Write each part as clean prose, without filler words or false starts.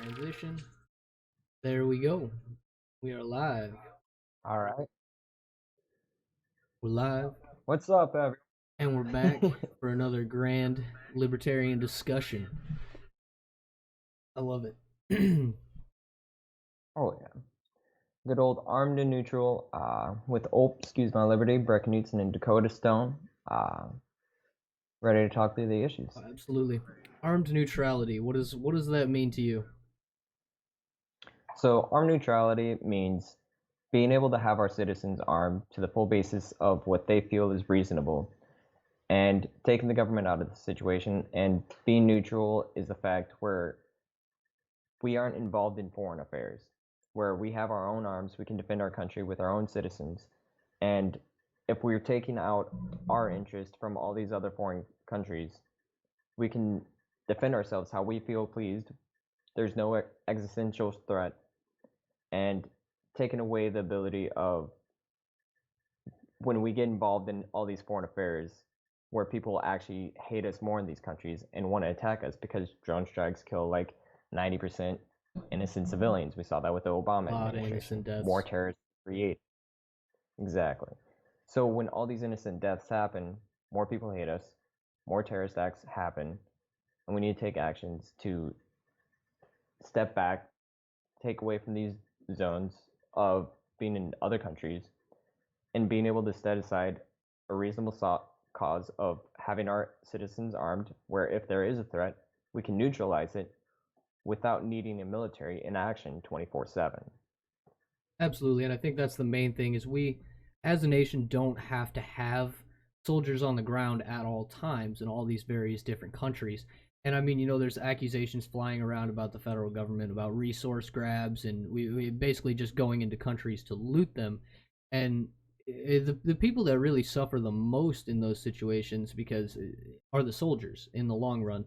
Transition. There we go. We are live. All right. We're live. What's up, everyone? And we're back for another grand libertarian discussion. I love it. Oh yeah, good old Armed and Neutral with excuse my liberty, Breckenridge and Dakota Stone. Uh, Ready to talk through the issues. Absolutely. Armed neutrality. What does that mean to you? So armed neutrality means being able to have our citizens armed to the full basis of what they feel is reasonable, and taking the government out of the situation. And being neutral is the fact where we aren't involved in foreign affairs, where we have our own arms, we can defend our country with our own citizens. And if we're taking out our interest from all these other foreign countries, we can defend ourselves how we feel pleased. There's no existential threat, and taking away the ability of when we get involved in all these foreign affairs where people actually hate us more in these countries and want to attack us because drone strikes kill like 90% innocent civilians. We saw that with the Obama A lot of administration. innocent deaths. More terrorists create. Exactly. So when all these innocent deaths happen, more people hate us, more terrorist acts happen, and we need to take actions to step back, take away from these zones of being in other countries, and being able to set aside a reasonable cause of having our citizens armed, where if there is a threat, we can neutralize it without needing a military in action 24/7. Absolutely, and I think that's the main thing is we as a nation don't have to have soldiers on the ground at all times in all these various different countries. And I mean, there's accusations flying around about the federal government about resource grabs and we basically just going into countries to loot them. And the people that really suffer the most in those situations because are the soldiers in the long run.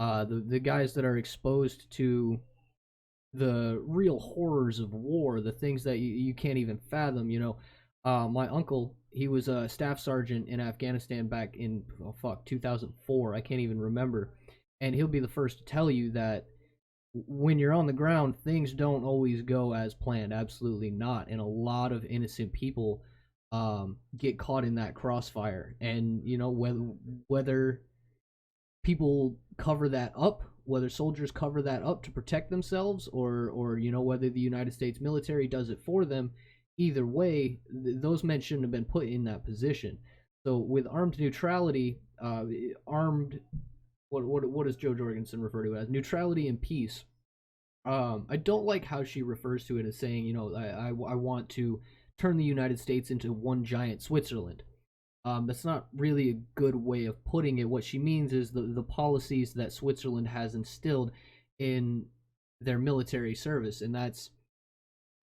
The guys that are exposed to the real horrors of war, the things that you can't even fathom. My uncle, he was a staff sergeant in Afghanistan back in 2004. I can't even remember, and he'll be the first to tell you that when you're on the ground, things don't always go as planned. Absolutely not, and a lot of innocent people get caught in that crossfire. And whether people cover that up, whether soldiers cover that up to protect themselves, or whether the United States military does it for them. Either way, those men shouldn't have been put in that position. So with armed neutrality, armed, what does Jo Jorgensen refer to as neutrality and peace? I don't like how she refers to it as saying, I want to turn the United States into one giant Switzerland. That's not really a good way of putting it. What she means is the policies that Switzerland has instilled in their military service, and that's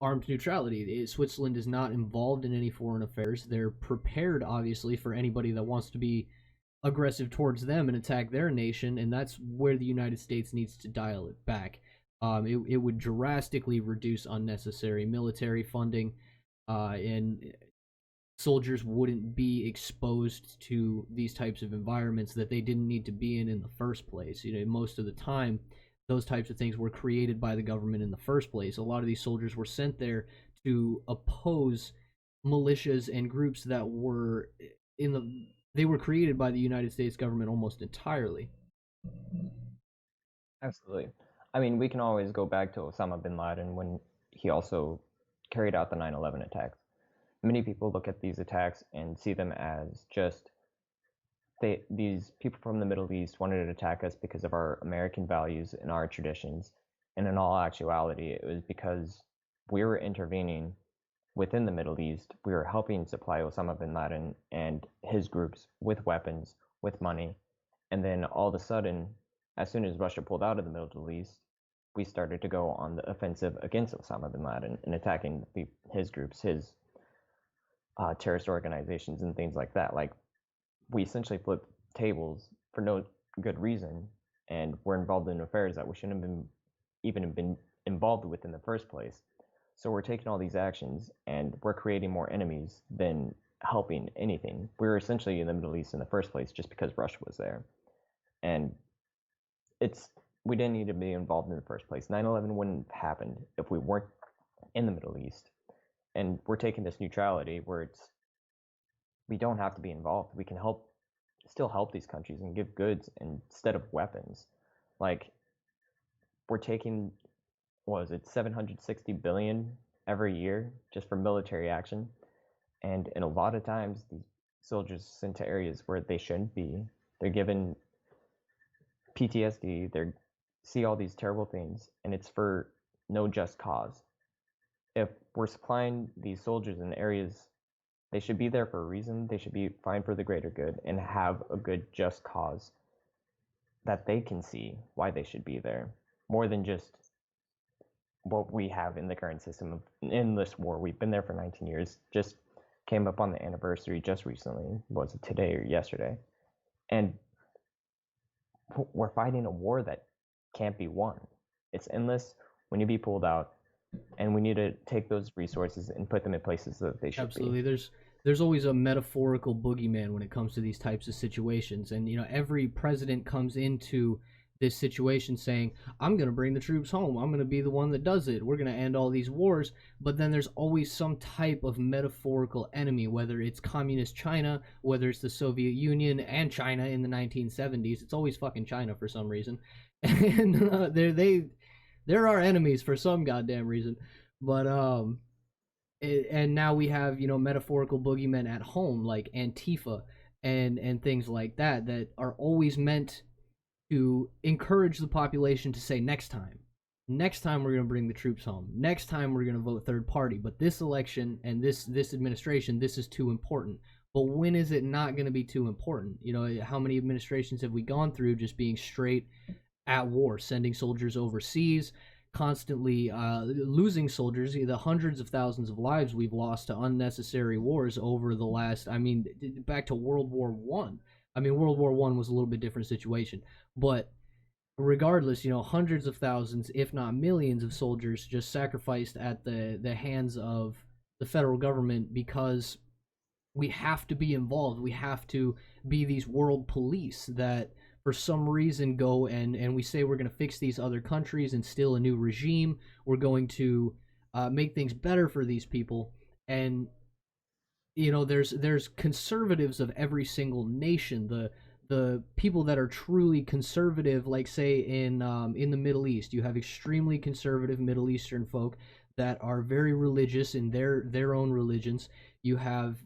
armed neutrality. Switzerland is not involved in any foreign affairs. They're prepared, obviously, for anybody that wants to be aggressive towards them and attack their nation, and that's where the United States needs to dial it back. It would drastically reduce unnecessary military funding, and soldiers wouldn't be exposed to these types of environments that they didn't need to be in the first place. Most of the time, those types of things were created by the government in the first place. A lot of these soldiers were sent there to oppose militias and groups that were in the they were created by the United States government almost entirely. Absolutely. I mean, we can always go back to Osama bin Laden when he also carried out the 9/11 attacks. Many people look at these attacks and see them as just these people from the Middle East wanted to attack us because of our American values and our traditions. And in all actuality, it was because we were intervening within the Middle East. We were helping supply Osama bin Laden and his groups with weapons, with money. And then all of a sudden, as soon as Russia pulled out of the Middle East, we started to go on the offensive against Osama bin Laden and attacking his groups, his terrorist organizations, and things like that. Like, we essentially flipped tables for no good reason, and we're involved in affairs that we shouldn't have been involved with in the first place. So we're taking all these actions, and we're creating more enemies than helping anything. We were essentially in the Middle East in the first place just because Russia was there, and it's we didn't need to be involved in the first place. 9/11 wouldn't have happened if we weren't in the Middle East. And we're taking this neutrality where we don't have to be involved. We can still help these countries and give goods instead of weapons. Like, we're taking, what was it, 760 billion every year just for military action. And in a lot of times, these soldiers sent to areas where they shouldn't be. They're given PTSD. They see all these terrible things, and it's for no just cause. If we're supplying these soldiers in areas, they should be there for a reason. They should be fine for the greater good and have a good just cause that they can see why they should be there, more than just what we have in the current system of an endless war. We've been there for 19 years. Just came up on the anniversary just recently. Was it today or yesterday? And we're fighting a war that can't be won. It's endless. We need to be pulled out, and we need to take those resources and put them in places that they should Absolutely. be. There's always a metaphorical boogeyman when it comes to these types of situations, and every president comes into this situation saying, "I'm going to bring the troops home. I'm going to be the one that does it. We're going to end all these wars." But then there's always some type of metaphorical enemy, whether it's communist China, whether it's the Soviet Union and China in the 1970s. It's always fucking China for some reason, and they're our enemies for some goddamn reason. But and now we have metaphorical boogeymen at home like Antifa and things like that that are always meant to encourage the population to say next time we're going to bring the troops home, next time we're going to vote third party, but this election and this administration, this is too important. But when is it not going to be too important? How many administrations have we gone through just being straight at war, sending soldiers overseas, constantly losing soldiers, the hundreds of thousands of lives we've lost to unnecessary wars over the last, back to World War One. World War One was a little bit different situation, but regardless, hundreds of thousands, if not millions, of soldiers just sacrificed at the hands of the federal government because we have to be involved. We have to be these world police that for some reason go and we say we're going to fix these other countries, instill a new regime, we're going to make things better for these people. And there's conservatives of every single nation. The people that are truly conservative, like say in the Middle East, you have extremely conservative Middle Eastern folk that are very religious in their own religions. You have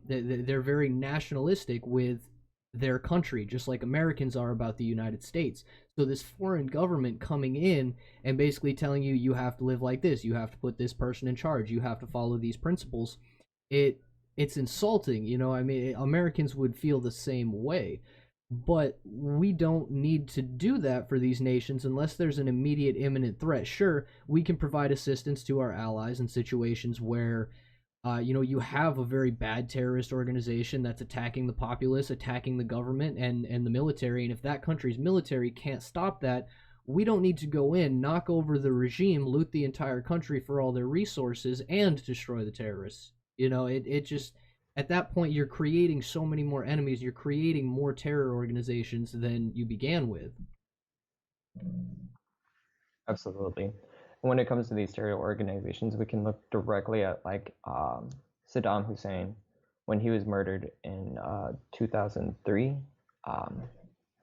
they're very nationalistic with their country, just like Americans are about the United States. So this foreign government coming in and basically telling you you have to live like this, you have to put this person in charge, you have to follow these principles. It's insulting, Americans would feel the same way. But we don't need to do that for these nations unless there's an immediate imminent threat. Sure, we can provide assistance to our allies in situations where you have a very bad terrorist organization that's attacking the populace, attacking the government and the military. And if that country's military can't stop that, we don't need to go in, knock over the regime, loot the entire country for all their resources, and destroy the terrorists. It just, at that point, you're creating so many more enemies. You're creating more terror organizations than you began with. Absolutely. When it comes to these terror organizations, we can look directly at Saddam Hussein when he was murdered in 2003.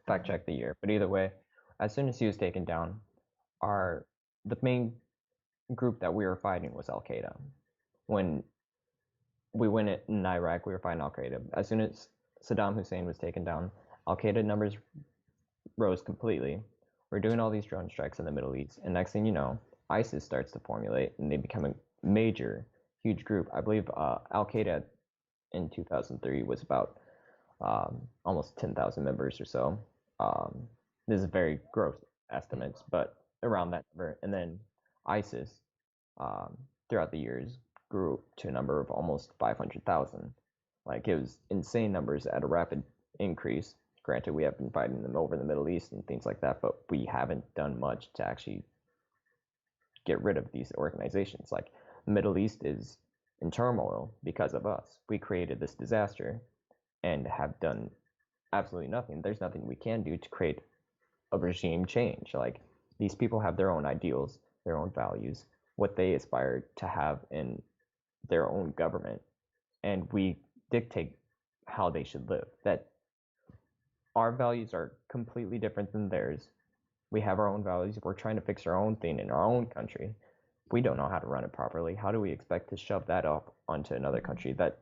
Fact check the year, but either way, as soon as he was taken down, the main group that we were fighting was Al Qaeda. When we went in Iraq, we were fighting Al Qaeda. As soon as Saddam Hussein was taken down, Al Qaeda numbers rose completely. We're doing all these drone strikes in the Middle East, and next thing you know, ISIS starts to formulate, and they become a major, huge group. I believe Al Qaeda in 2003 was about almost 10,000 members or so. This is very gross estimates, but around that number. And then ISIS, throughout the years, grew to a number of almost 500,000. Like, it was insane numbers at a rapid increase. Granted, we have been fighting them over in the Middle East and things like that, but we haven't done much to actually get rid of these organizations. Like, the Middle East is in turmoil because of us. We created this disaster and have done absolutely nothing. There's nothing we can do to create a regime change. Like, these people have their own ideals, their own values, what they aspire to have in their own government, and we dictate how they should live. That our values are completely different than theirs. We have our own values. We're trying to fix our own thing in our own country. We don't know how to run it properly. How do we expect to shove that up onto another country that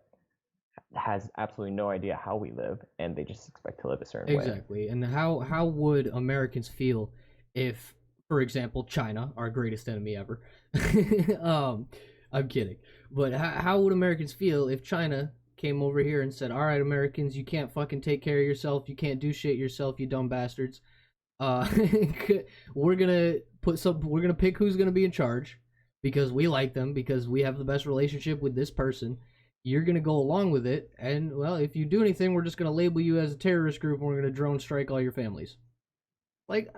has absolutely no idea how we live, and they just expect to live a certain way? Exactly. And how would Americans feel if, for example, China, our greatest enemy ever, um, I'm kidding, but how would Americans feel if China came over here and said, "All right, Americans, you can't fucking take care of yourself. You can't do shit yourself, you dumb bastards. Uh, we're gonna pick who's gonna be in charge because we like them because we have the best relationship with this person. You're gonna go along with it, and well, if you do anything, we're just gonna label you as a terrorist group and we're gonna drone strike all your families." Like,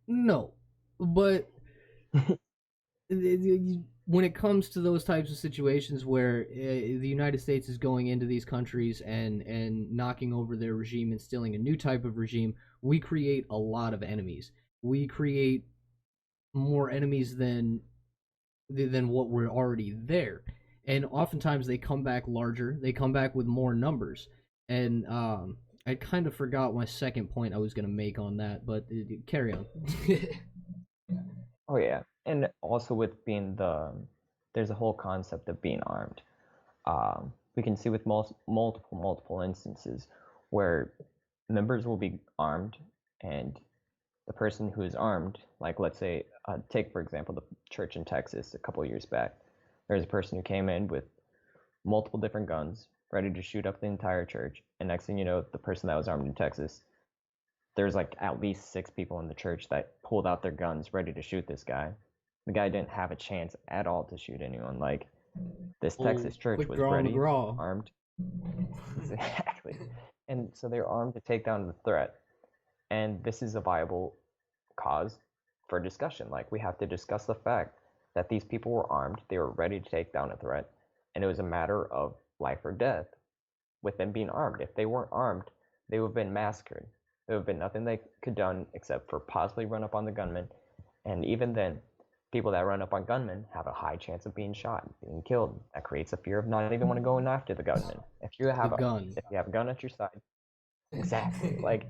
no, but when it comes to those types of situations where the United States is going into these countries and knocking over their regime, instilling a new type of regime, we create a lot of enemies. We create more enemies than what were already there, and oftentimes they come back larger. They come back with more numbers, and I kind of forgot my second point I was gonna make on that, but carry on. Oh yeah, and also with being there's a whole concept of being armed. We can see with multiple instances where members will be armed, and the person who is armed, like let's say, take for example the church in Texas a couple of years back. There's a person who came in with multiple different guns, ready to shoot up the entire church, and next thing you know, the person that was armed in Texas, there's like at least 6 people in the church that pulled out their guns ready to shoot this guy. The guy didn't have a chance at all to shoot anyone. Like, this Oh, Texas church quick was draw ready, McGraw. armed. Exactly. And so they're armed to take down the threat. And this is a viable cause for discussion. Like, we have to discuss the fact that these people were armed, they were ready to take down a threat, and it was a matter of life or death with them being armed. If they weren't armed, they would have been massacred. There would have been nothing they could done except for possibly run up on the gunman. And even then, people that run up on gunmen have a high chance of being shot, being killed. That creates a fear of not even want to go in after the gunman. If you The have gun. a gun at your side, exactly. Like,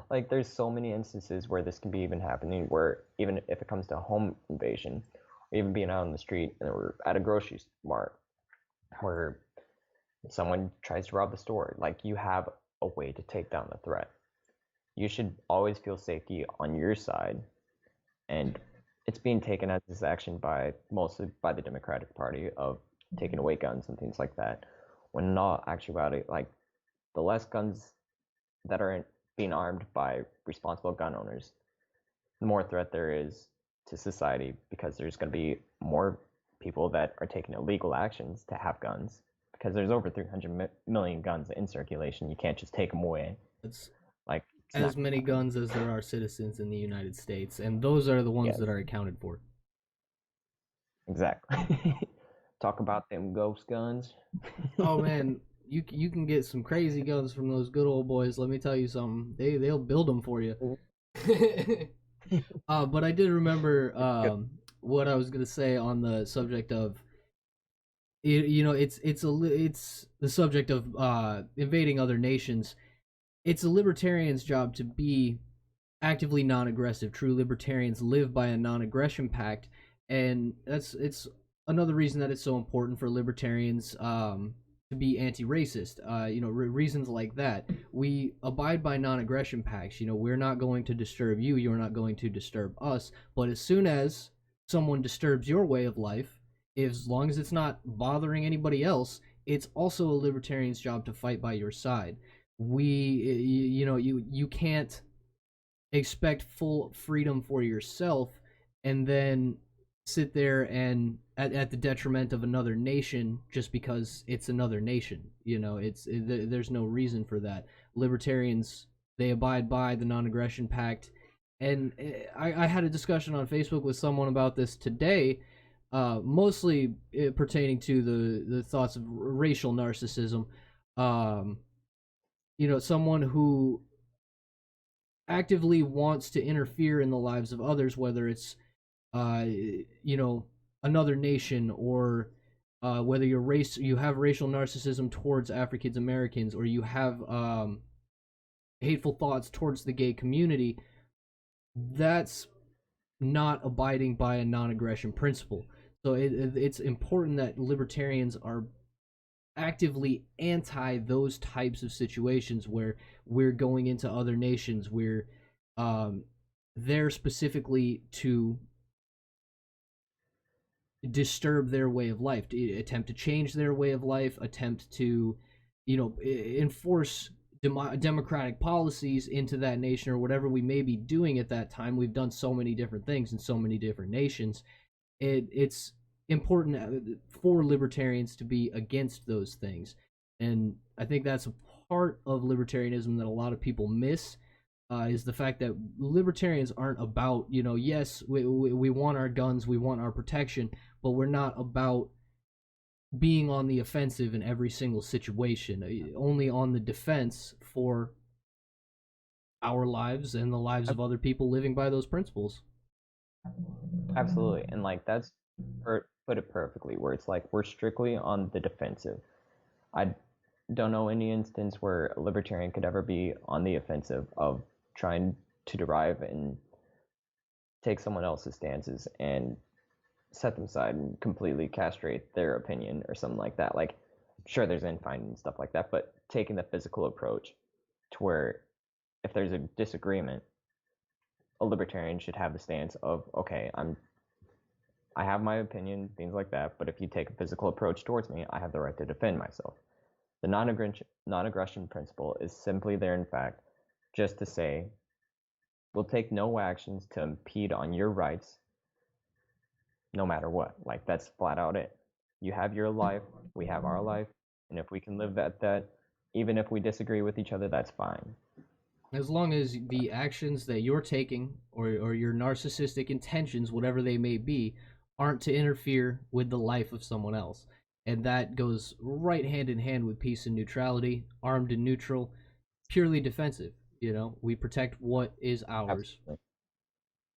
like there's so many instances where this can be even happening. Where even if it comes to home invasion, or even being out on the street and we're at a grocery mart, where someone tries to rob the store, like, you have a way to take down the threat. You should always feel safety on your side, and it's being taken as this action by mostly by the Democratic Party of taking away guns and things like that. When in all actuality, like, the less guns that are being armed by responsible gun owners, the more threat there is to society, because there's going to be more people that are taking illegal actions to have guns, because there's over 300 million guns in circulation. You can't just take them away. It's Like, it's as not many happen. guns as there are citizens in the United States, and those are the ones Yes, that are accounted for. exactly. Talk about them ghost guns. Oh man, you can get some crazy guns from those good old boys. Let me tell you something. They'll build them for you. But I did remember what I was gonna say on the subject of you know it's the subject of invading other nations. It's a libertarian's job to be actively non-aggressive. True libertarians live by a non-aggression pact, and it's another reason that it's so important for libertarians to be anti-racist. Reasons like that. We abide by non-aggression pacts. We're not going to disturb you. You're not going to disturb us. But as soon as someone disturbs your way of life, as long as it's not bothering anybody else, it's also a libertarian's job to fight by your side. You can't expect full freedom for yourself and then sit there and at the detriment of another nation just because it's another nation. There's no reason for that. Libertarians, they abide by the non-aggression pact, and I had a discussion on Facebook with someone about this today, mostly pertaining to the thoughts of racial narcissism. Someone who actively wants to interfere in the lives of others, whether it's uh, you know, another nation, or whether you have racial narcissism towards African Americans, or you have hateful thoughts towards the gay community, that's not abiding by a non-aggression principle. So it's important that libertarians are actively anti those types of situations where we're going into other nations, we're um, there specifically to disturb their way of life, to attempt to change their way of life, attempt to, enforce democratic policies into that nation, or whatever we may be doing at that time. We've done so many different things in so many different nations. It's important for libertarians to be against those things, and I think that's a part of libertarianism that a lot of people miss. Is the fact that libertarians aren't about, yes, we want our guns, we want our protection, but we're not about being on the offensive in every single situation, only on the defense for our lives and the lives of other people living by those principles. Absolutely, and like that's put it perfectly, where it's like we're strictly on the defensive. I don't know any instance where a libertarian could ever be on the offensive of trying to derive and take someone else's stances and set them aside and completely castrate their opinion or something like that. Like, sure, there's infighting and stuff like that, but taking the physical approach to where if there's a disagreement, a libertarian should have the stance of, okay, I have my opinion, things like that, but if you take a physical approach towards me, I have the right to defend myself. The non-aggression principle is simply there, in fact, just to say, we'll take no actions to impede on your rights, no matter what. Like, that's flat out it. You have your life, we have our life, and if we can live at that, even if we disagree with each other, that's fine. As long as the actions that you're taking, or your narcissistic intentions, whatever they may be, aren't to interfere with the life of someone else. And that goes right hand in hand with peace and neutrality, armed and neutral, purely defensive. We protect what is ours. Absolutely.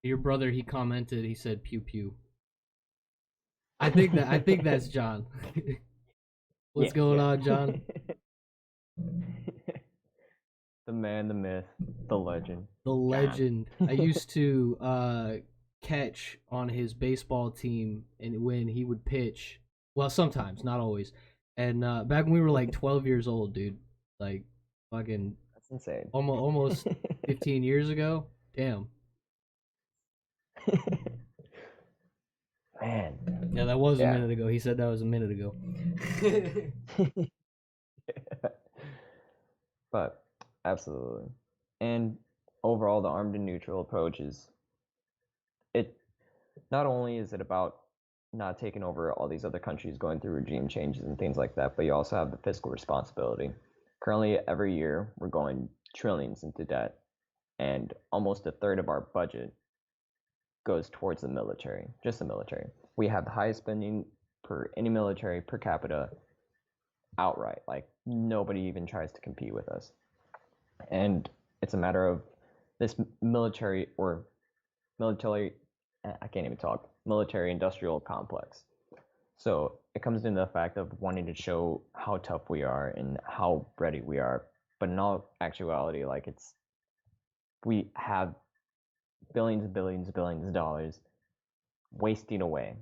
Your brother, he commented, he said pew pew. I think that's John. What's Yeah, going yeah. on, John? The man, the myth, the legend. The John. legend. I used to catch on his baseball team, and when he would pitch, well, sometimes, not always. And back when we were like 12 years old, dude, like fucking That's insane. almost 15 years ago. Damn. Man. Yeah, that was a Yeah. minute ago. He said that was a minute ago. But absolutely. And overall, the armed and neutral approach is it. Not only is it about not taking over all these other countries going through regime changes and things like that, but you also have the fiscal responsibility. Currently, every year we're going trillions into debt, and almost a third of our budget goes towards the military, just the military. We have the highest spending per any military per capita outright. Like, nobody even tries to compete with us. And it's a matter of this military or military, I can't even talk, military industrial complex. So it comes into the fact of wanting to show how tough we are and how ready we are, but in all actuality, like, we have billions and billions and billions of dollars wasting away.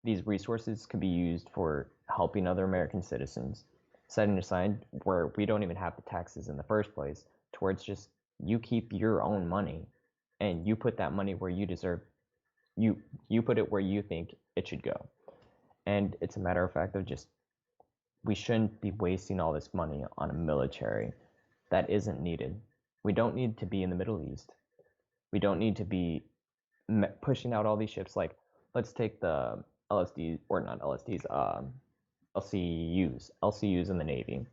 These resources could be used for helping other American citizens, setting aside where we don't even have the taxes in the first place, towards just you keep your own money and you put that money where you deserve. You put it where you think it should go. And it's a matter of fact of just we shouldn't be wasting all this money on a military that isn't needed. We don't need to be in the Middle East. We don't need to be pushing out all these ships. Like, let's take the LSD, or not LSDs, LCUs in the Navy.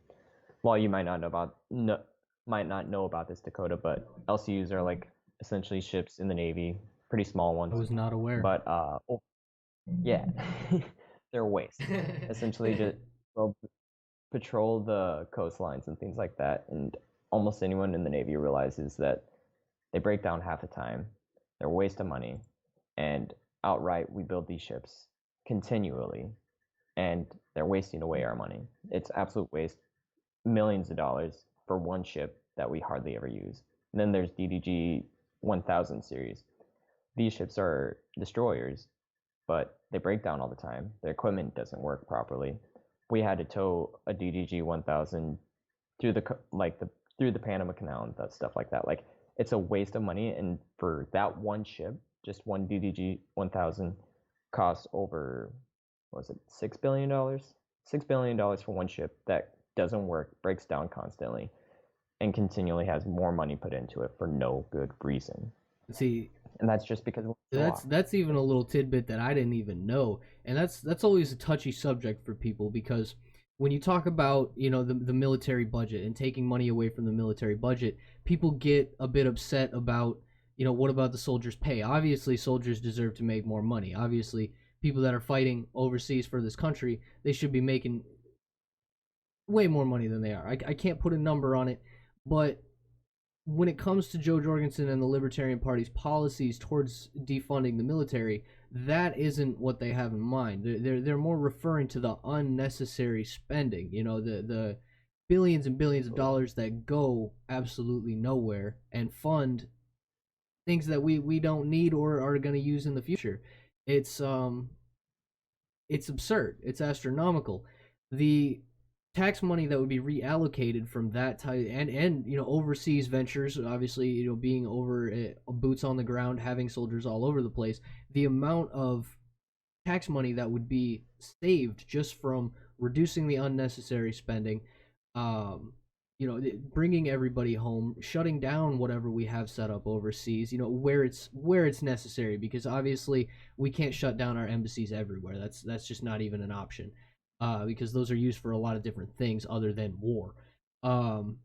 Well, you might not know about this, Dakota, but LCUs are like essentially ships in the Navy, pretty small I ones. was not aware. But yeah, they're waste. Essentially, just well, patrol the coastlines and things like that, and almost anyone in the Navy realizes that they break down half the time, they're a waste of money, and outright we build these ships continually, and they're wasting away our money. It's absolute waste, millions of dollars for one ship that we hardly ever use. And then there's DDG 1000 series. These ships are destroyers, but they break down all the time. Their equipment doesn't work properly. We had to tow a DDG 1000 through the Panama Canal and stuff like that. Like, it's a waste of money, and for that one ship, just one DDG 1000 costs over, what was it, $6 billion? $6 billion for one ship that doesn't work, breaks down constantly, and continually has more money put into it for no good reason. See, And that's just because that's even a little tidbit that I didn't even know, and that's always a touchy subject for people because when you talk about the military budget and taking money away from the military budget, people get a bit upset about what about the soldiers' pay? Obviously, soldiers deserve to make more money. Obviously, people that are fighting overseas for this country, they should be making way more money than they are. I can't put a number on it, but when it comes to Jo Jorgensen and the Libertarian Party's policies towards defunding the military, that isn't what they have in mind. They're more referring to the unnecessary spending. The billions and billions of dollars that go absolutely nowhere and fund things that we don't need or are going to use in the future. It's absurd. It's astronomical. The tax money that would be reallocated from that type and overseas ventures, obviously being over boots on the ground, having soldiers all over the place, the amount of tax money that would be saved just from reducing the unnecessary spending, bringing everybody home, shutting down whatever we have set up overseas, where it's necessary, because obviously we can't shut down our embassies everywhere. That's just not even an option, because those are used for a lot of different things other than war. Um,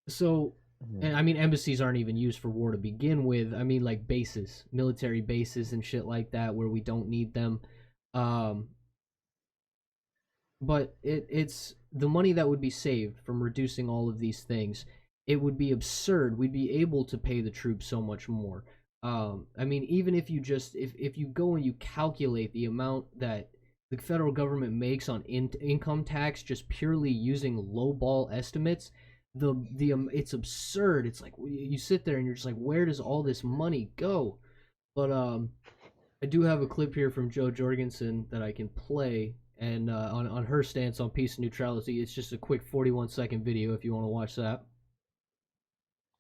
so, and I mean, embassies aren't even used for war to begin with. I mean, like bases, military bases, and shit like that, where we don't need them. Um, but it's the money that would be saved from reducing all of these things. It would be absurd. We'd be able to pay the troops so much more. I mean, even if you just if you go and you calculate the amount that the federal government makes on income tax just purely using lowball estimates, it's absurd. It's like you sit there and you're just like, where does all this money go? But I do have a clip here from Jo Jorgensen that I can play, and on her stance on peace and neutrality. It's just a quick 41-second video if you want to watch that.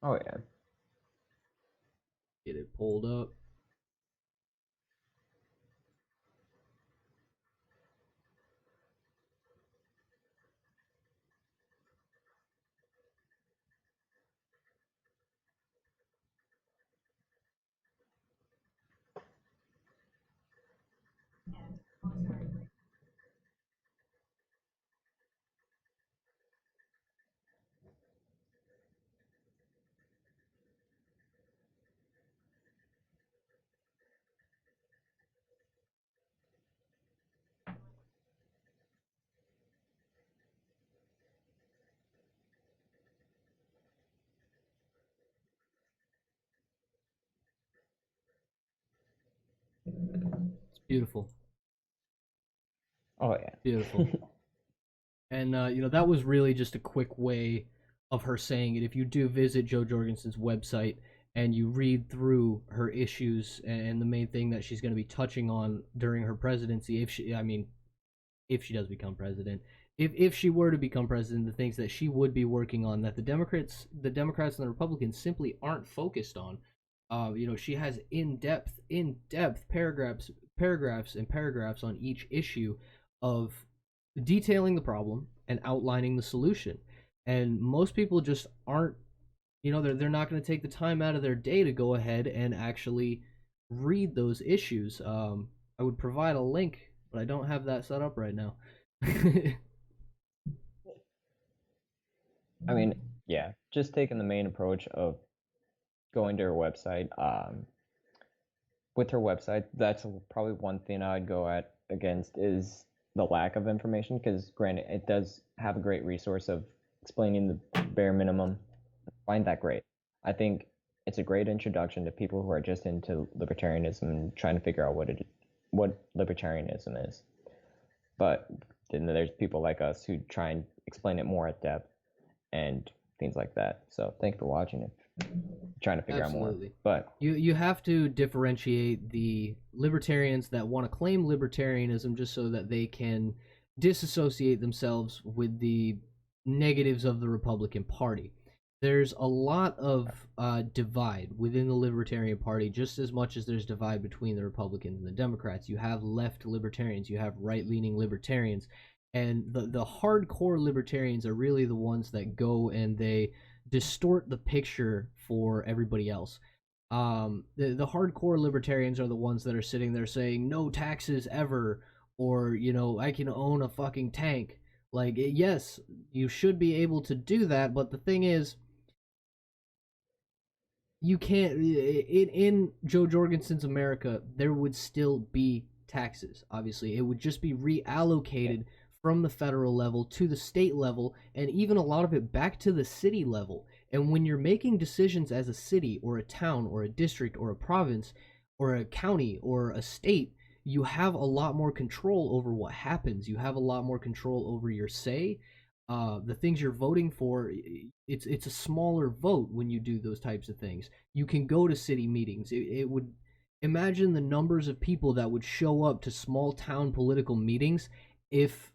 Oh yeah. Get it pulled up. It's beautiful. Oh yeah. Beautiful. And that was really just a quick way of her saying it. If you do visit Jo Jorgensen's website and you read through her issues and the main thing that she's going to be touching on during her presidency, if she does become president, if she were to become president, the things that she would be working on that the Democrats and the Republicans simply aren't focused on. She has in-depth paragraphs and paragraphs on each issue of detailing the problem and outlining the solution. And most people just aren't, they're not going to take the time out of their day to go ahead and actually read those issues. I would provide a link, but I don't have that set up right now. I mean, yeah, just taking the main approach of going to her website. With her website, that's probably one thing I'd go at against is the lack of information. Because granted, it does have a great resource of explaining the bare minimum. I find that great. I think it's a great introduction to people who are just into libertarianism and trying to figure out what libertarianism is. But then there's people like us who try and explain it more at depth and things like that. So thank you for watching it. Trying to figure out more. Absolutely. But You have to differentiate the libertarians that want to claim libertarianism just so that they can disassociate themselves with the negatives of the Republican Party. There's a lot of divide within the Libertarian Party, just as much as there's divide between the Republicans and the Democrats. You have left libertarians, you have right-leaning libertarians, and the hardcore libertarians are really the ones that go and they distort the picture for everybody else. The hardcore libertarians are the ones that are sitting there saying no taxes ever, or I can own a fucking tank. Like, yes, you should be able to do that, but the thing is, you can't. In Jo Jorgensen's America, there would still be taxes. Obviously, it would just be reallocated from the federal level to the state level, and even a lot of it back to the city level. And when you're making decisions as a city or a town or a district or a province or a county or a state, you have a lot more control over what happens. You have a lot more control over your say. The things you're voting for, it's a smaller vote when you do those types of things. You can go to city meetings. It would imagine the numbers of people that would show up to small town political meetings if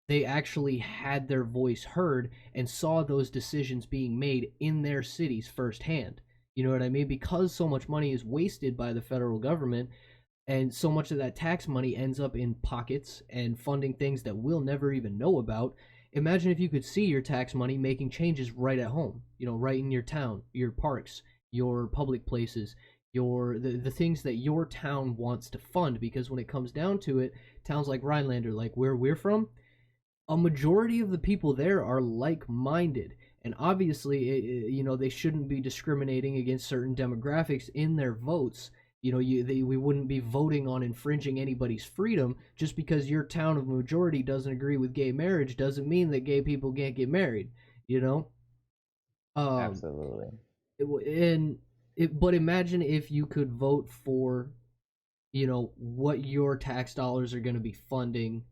they actually had their voice heard and saw those decisions being made in their cities firsthand. You know what I mean? Because so much money is wasted by the federal government, and so much of that tax money ends up in pockets and funding things that we'll never even know about. Imagine if you could see your tax money making changes right at home, right in your town, your parks, your public places, the things that your town wants to fund. Because when it comes down to it, towns like Rhinelander, like where we're from, a majority of the people there are like-minded, and obviously they shouldn't be discriminating against certain demographics in their votes. We wouldn't be voting on infringing anybody's freedom. Just because your town of majority doesn't agree with gay marriage doesn't mean that gay people can't get married. you know absolutely. But imagine if you could vote for what your tax dollars are going to be funding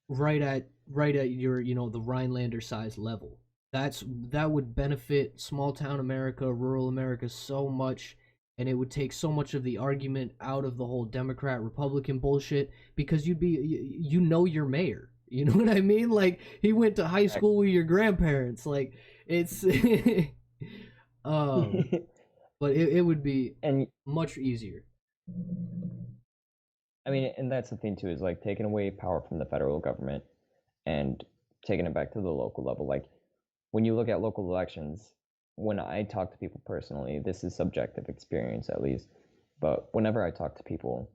right at your the Rhinelander size level. That would benefit small town America, rural America so much, and it would take so much of the argument out of the whole Democrat Republican bullshit, because your mayor. You know what I mean? Like, he went to high school with your grandparents. Like, it's um but it would be And much easier. I mean, and that's the thing too, is like taking away power from the federal government and taking it back to the local level. Like, when you look at local elections, when I talk to people personally, this is subjective experience at least, but whenever I talk to people,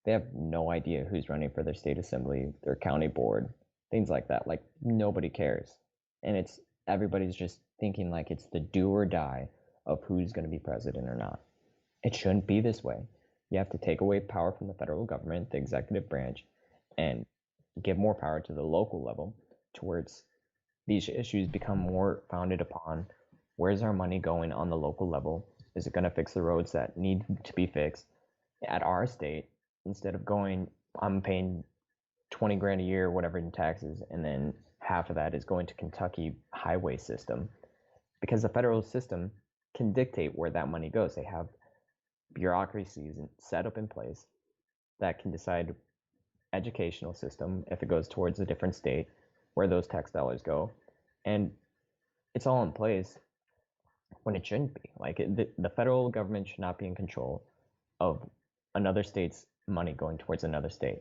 they have no idea who's running for their state assembly, their county board, things like that. Like, nobody cares. And everybody's just thinking like it's the do or die of who's going to be president or not. It shouldn't be this way. You have to take away power from the federal government, the executive branch, and give more power to the local level, towards these issues become more founded upon where's our money going on the local level? Is it going to fix the roads that need to be fixed at our state, instead of going, I'm paying 20 grand a year or whatever in taxes, and then half of that is going to Kentucky highway system? Because the federal system can dictate where that money goes. They have bureaucracies set up in place that can decide educational system, if it goes towards a different state, where those tax dollars go. And it's all in place when it shouldn't be. Like, the federal government should not be in control of another state's money going towards another state.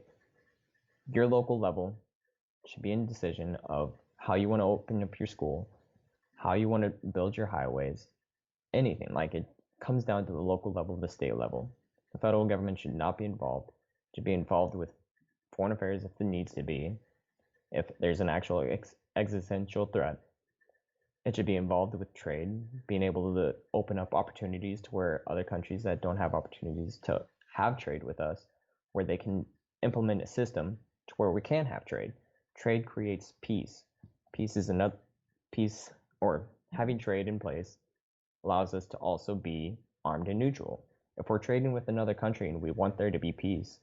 Your local level should be in decision of how you want to open up your school, how you want to build your highways, anything. Like, it comes down to the local level, the state level. The federal government should not be involved. It should be involved with foreign affairs if it needs to be. If there's an actual existential threat, it should be involved with trade, being able to open up opportunities to where other countries that don't have opportunities to have trade with us, where they can implement a system to where we can have trade. Trade creates peace. peace is another peace, or having trade in place allows us to also be armed and neutral. If we're trading with another country and we want there to be peace,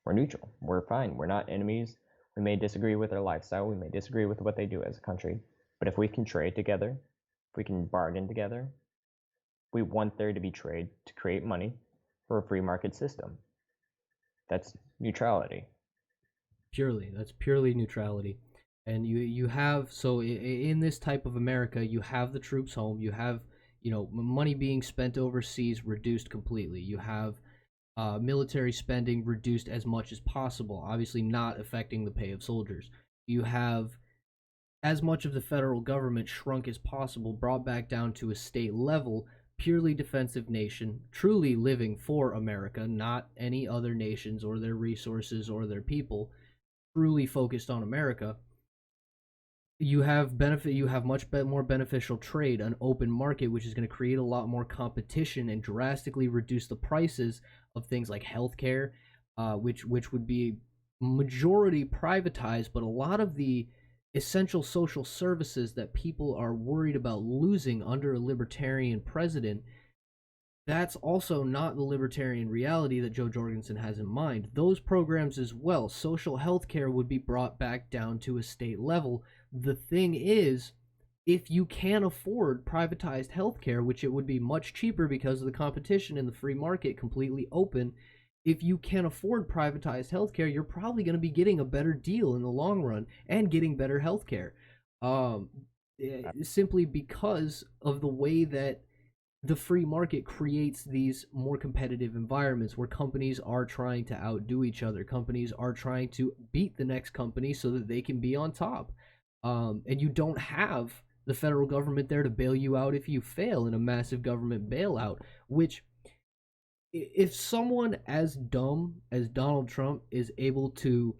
we're neutral. We're fine. We're not enemies. We may disagree with their lifestyle. We may disagree with what they do as a country. But if we can trade together, if we can bargain together, we want there to be trade to create money for a free market system. That's neutrality. That's purely neutrality. And you have, so in this type of America, you have the troops home. You have, money being spent overseas reduced completely. You have military spending reduced as much as possible, obviously not affecting the pay of soldiers. You have as much of the federal government shrunk as possible, brought back down to a state level, purely defensive nation, truly living for America, not any other nations or their resources or their people, truly focused on America. You have much more beneficial trade, an open market, which is going to create a lot more competition and drastically reduce the prices of things like healthcare, which would be majority privatized, but a lot of the essential social services that people are worried about losing under a libertarian president, that's also not the libertarian reality that Jo Jorgensen has in mind. Those programs as well, social health care, would be brought back down to a state level. The thing is, if you can't afford privatized health care, which it would be much cheaper because of the competition and the free market completely open, if you can't afford privatized healthcare, you're probably going to be getting a better deal in the long run and getting better healthcare. Simply because of the way that the free market creates these more competitive environments where companies are trying to outdo each other. Companies are trying to beat the next company so that they can be on top. And you don't have the federal government there to bail you out if you fail in a massive government bailout, which, if someone as dumb as Donald Trump is able to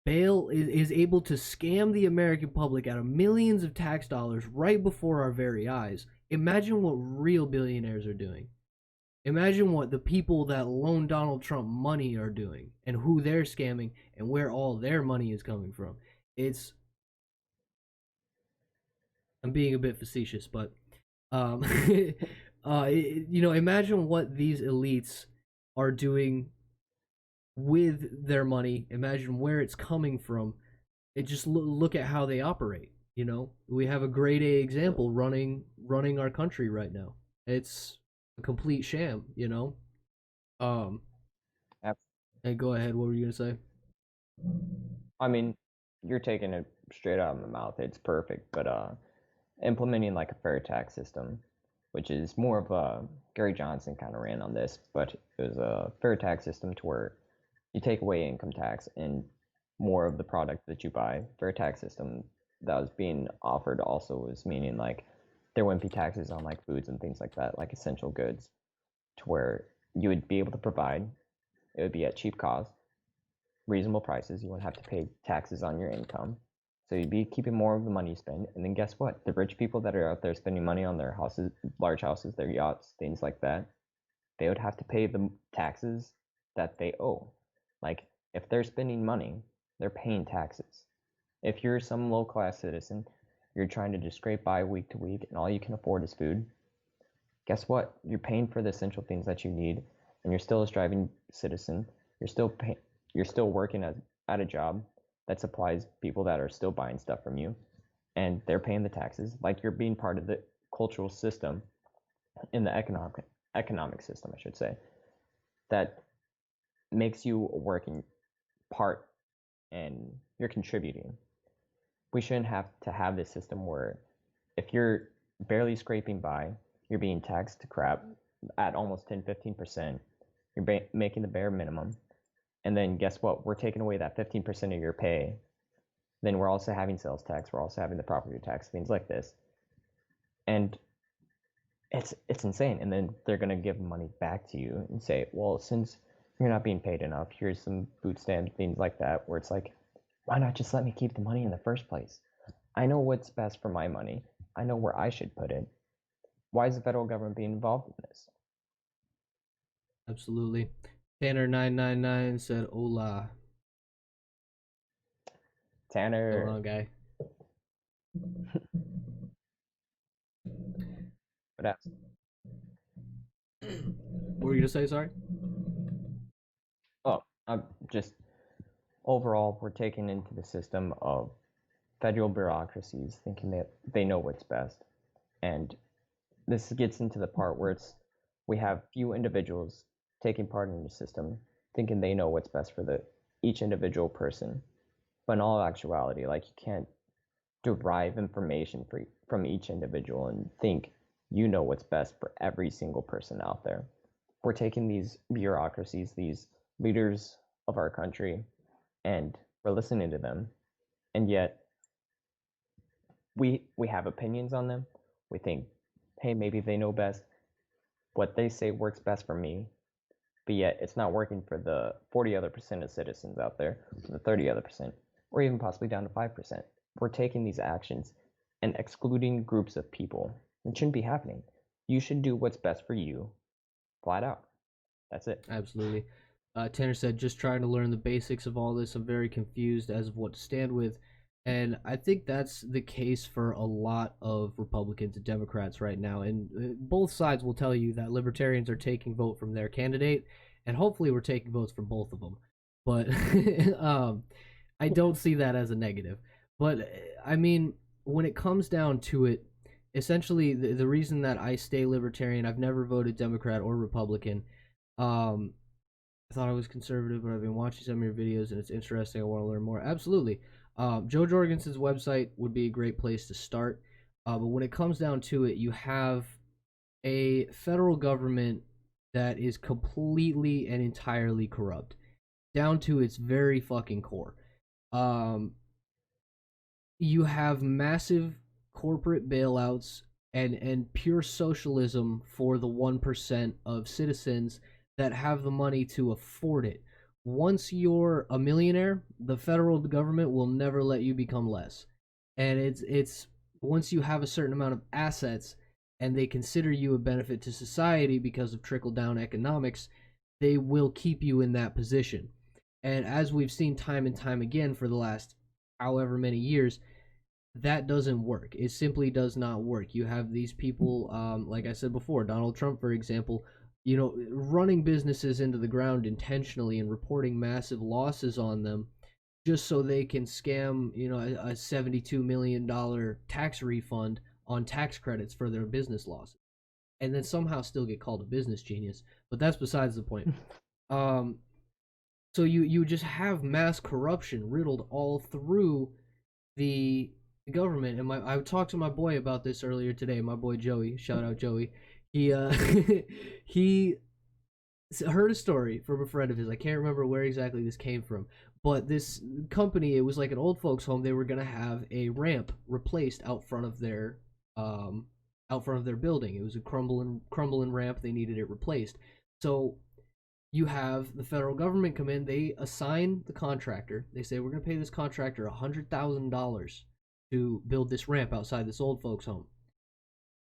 is able to scam the American public out of millions of tax dollars right before our very eyes, imagine what real billionaires are doing. Imagine what the people that loan Donald Trump money are doing and who they're scamming and where all their money is coming from. I'm being a bit facetious, but um, imagine what these elites are doing with their money. Imagine where it's coming from. Just look at how they operate. We have a grade A example running our country right now. It's a complete sham. Um, Yep. and go ahead. What were you gonna say? I mean, you're taking it straight out of my mouth. It's perfect, but implementing like a fair tax system, which is more of a Gary Johnson kind of ran on this, but it was a fair tax system to where you take away income tax and more of the product that you buy. Fair tax system that was being offered also was meaning like there wouldn't be taxes on like foods and things like that, like essential goods, to where you would be able to provide. It would be at cheap cost, reasonable prices. You wouldn't have to pay taxes on your income. So you'd be keeping more of the money you spend. And then guess what? The rich people that are out there spending money on their houses, large houses, their yachts, things like that, they would have to pay the taxes that they owe. Like if they're spending money, they're paying taxes. If you're some low class citizen, you're trying to just scrape by week to week and all you can afford is food, guess what? You're paying for the essential things that you need, and you're still a striving citizen. You're still working at a job that supplies people that are still buying stuff from you, and they're paying the taxes. Like you're being part of the cultural system in the economic system, I should say, that makes you a working part and you're contributing. We shouldn't have to have this system where if you're barely scraping by, you're being taxed to crap at almost 10-15%. You're making the bare minimum. And then guess what? We're taking away that 15% of your pay. Then we're also having sales tax. We're also having the property tax, things like this. And it's insane. And then they're going to give money back to you and say, well, since you're not being paid enough, here's some food stamps, things like that, where it's like, why not just let me keep the money in the first place? I know what's best for my money. I know where I should put it. Why is the federal government being involved in this? Absolutely. Tanner999 said, "Hola." Tanner. What's going on, guy? But as What were you gonna say? Sorry. oh, I'm just overall, we're taken into the system of federal bureaucracies thinking that they know what's best. And this gets into the part where we have few individuals taking part in the system thinking they know what's best for the each individual person. But in all actuality, like you can't derive information from each individual and think you know what's best for every single person out there. We're taking these bureaucracies, these leaders of our country, and we're listening to them, and yet we have opinions on them. We think, hey, maybe they know best. What they say works best for me, but yet it's not working for the 40 other percent of citizens out there, the 30 other percent, or even possibly down to 5%. We're taking these actions and excluding groups of people. It shouldn't be happening. You should do what's best for you, flat out. That's it. Absolutely. Tanner said, just trying to learn the basics of all this. I'm very confused as of what to stand with. And I think that's the case for a lot of Republicans and Democrats right now. And both sides will tell you that libertarians are taking vote from their candidate, and hopefully we're taking votes from both of them. But I don't see that as a negative. But I mean, when it comes down to it, essentially the reason that I stay libertarian, I've never voted Democrat or Republican. I thought I was conservative, but I've been watching some of your videos and it's interesting. I want to learn more. Absolutely. Joe Jorgensen's website would be a great place to start. But when it comes down to it, you have a federal government that is completely and entirely corrupt, down to its very fucking core. You have massive corporate bailouts and pure socialism for the 1% of citizens that have the money to afford it. Once you're a millionaire, the federal government will never let you become less. And it's once you have a certain amount of assets and they consider you a benefit to society because of trickle down economics, they will keep you in that position. And as we've seen time and time again for the last however many years, that doesn't work. It simply does not work. You have these people, like I said before, Donald Trump, for example, running businesses into the ground intentionally and reporting massive losses on them just so they can scam, a $72 million tax refund on tax credits for their business losses. And then somehow still get called a business genius. But that's besides the point. So you just have mass corruption riddled all through the government. And I talked to my boy about this earlier today. My boy Joey, shout out Joey. He he heard a story from a friend of his. I can't remember where exactly this came from, but this company, it was like an old folks home. They were gonna have a ramp replaced out front of their building. It was a crumbling ramp. They needed it replaced. So you have the federal government come in. They assign the contractor. They say, we're gonna pay this contractor $100,000 to build this ramp outside this old folks home.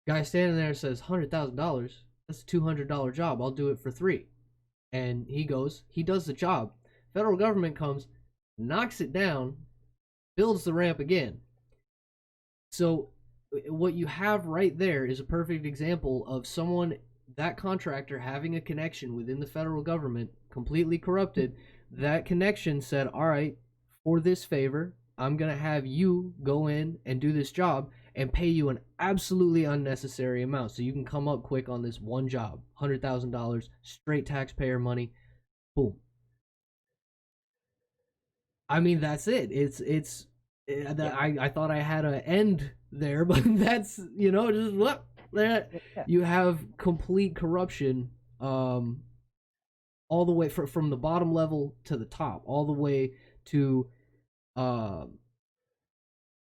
Guy standing there says, $100,000? That's a $200 job. I'll do it for $3. And he goes, he does the job. Federal government comes, knocks it down, builds the ramp again. So what you have right there is a perfect example of someone, that contractor, having a connection within the federal government, completely corrupted. That connection said, all right, for this favor, I'm going to have you go in and do this job and pay you an absolutely unnecessary amount so you can come up quick on this one job. $100,000, straight taxpayer money. Boom. I mean, that's it. I thought I had an end there, but that's, just what you have complete corruption, all the way from the bottom level to the top, all the way to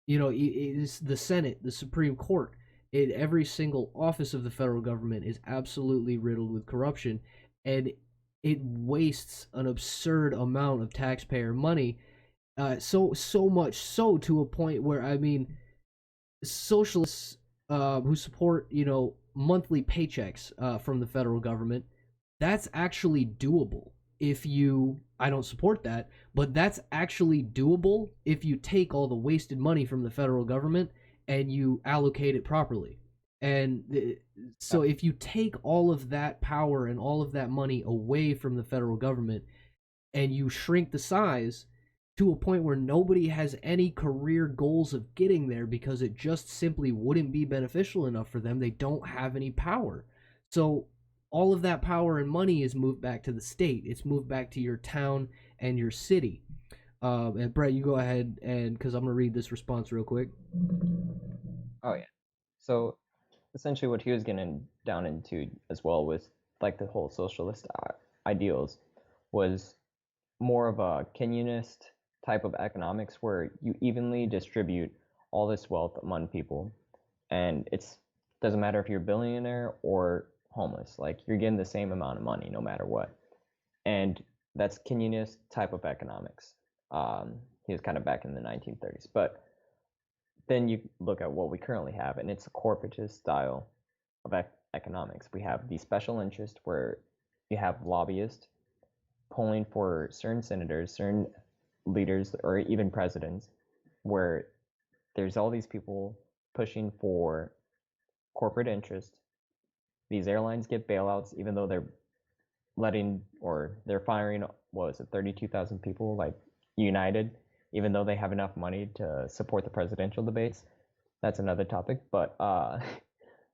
it is the Senate, the Supreme Court. Every single office of the federal government is absolutely riddled with corruption, and it wastes an absurd amount of taxpayer money. So much so to a point where, I mean, socialists who support monthly paychecks from the federal government, that's actually doable. I don't support that, but that's actually doable if you take all the wasted money from the federal government and you allocate it properly. And Yeah. so if you take all of that power and all of that money away from the federal government and you shrink the size to a point where nobody has any career goals of getting there because it just simply wouldn't be beneficial enough for them. They don't have any power. So all of that power and money is moved back to the state. It's moved back to your town and your city. And Brett, you go ahead and because I'm gonna read this response real quick. Oh yeah. So essentially, what he was getting down into as well with like the whole socialist ideals was more of a Keynesianist type of economics where you evenly distribute all this wealth among people, and it's doesn't matter if you're a billionaire or homeless. Like you're getting the same amount of money no matter what, and that's Keynesianist type of economics. He was kind of back in the 1930s, but then you look at what we currently have, and it's a corporatist style of economics. We have the special interest where you have lobbyists pulling for certain senators, certain leaders, or even presidents, where there's all these people pushing for corporate interest. These airlines get bailouts, even though they're letting or they're firing, what was it, 32,000 people, like United, even though they have enough money to support the presidential debates. That's another topic, but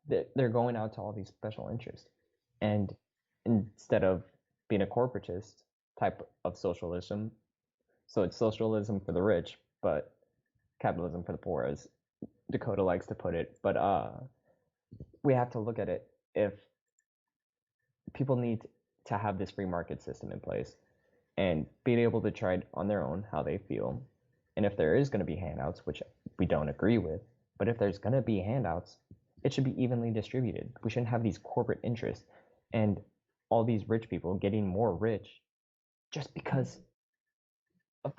they're going out to all these special interests. And instead of being a corporatist type of socialism, so it's socialism for the rich, but capitalism for the poor, as Dakota likes to put it. But we have to look at it if people need to have this free market system in place and being able to try on their own how they feel. And if there is going to be handouts, which we don't agree with, but if there's going to be handouts, it should be evenly distributed. We shouldn't have these corporate interests and all these rich people getting more rich just because of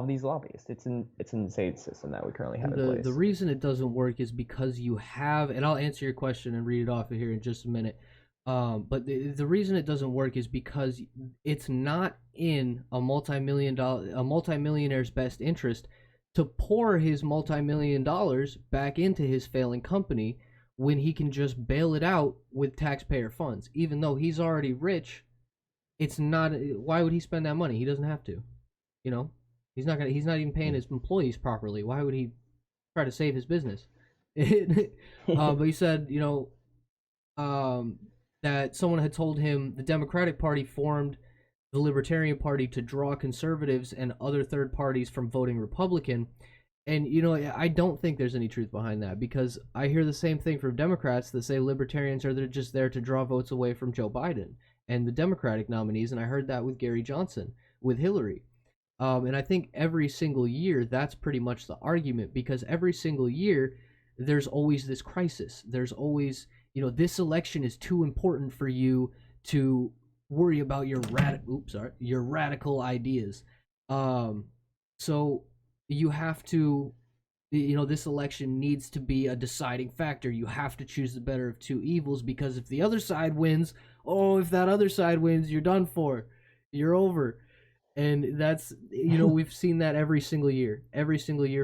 these lobbyists. It's an insane system that we currently have And in the place. reason it doesn't work is because you have, and I'll answer your question and read it off of here in just a minute. But the reason it doesn't work is because it's not in a multimillionaire's best interest to pour his multi-million dollars back into his failing company when he can just bail it out with taxpayer funds. Even though he's already rich, it's not. Why would he spend that money? He doesn't have to. You know, he's not gonna. He's not even paying his employees properly. Why would he try to save his business? But he said, um, that someone had told him the Democratic Party formed the Libertarian Party to draw conservatives and other third parties from voting Republican. And I don't think there's any truth behind that because I hear the same thing from Democrats that say libertarians are just there to draw votes away from Joe Biden and the Democratic nominees, and I heard that with Gary Johnson, with Hillary. And I think every single year that's pretty much the argument because every single year there's always this crisis. There's always, this election is too important for you to worry about your radical ideas. Um, so you have to, this election needs to be a deciding factor. You have to choose the better of two evils because if the other side wins, if that other side wins, you're done for. You're over. And that's, we've seen that every single year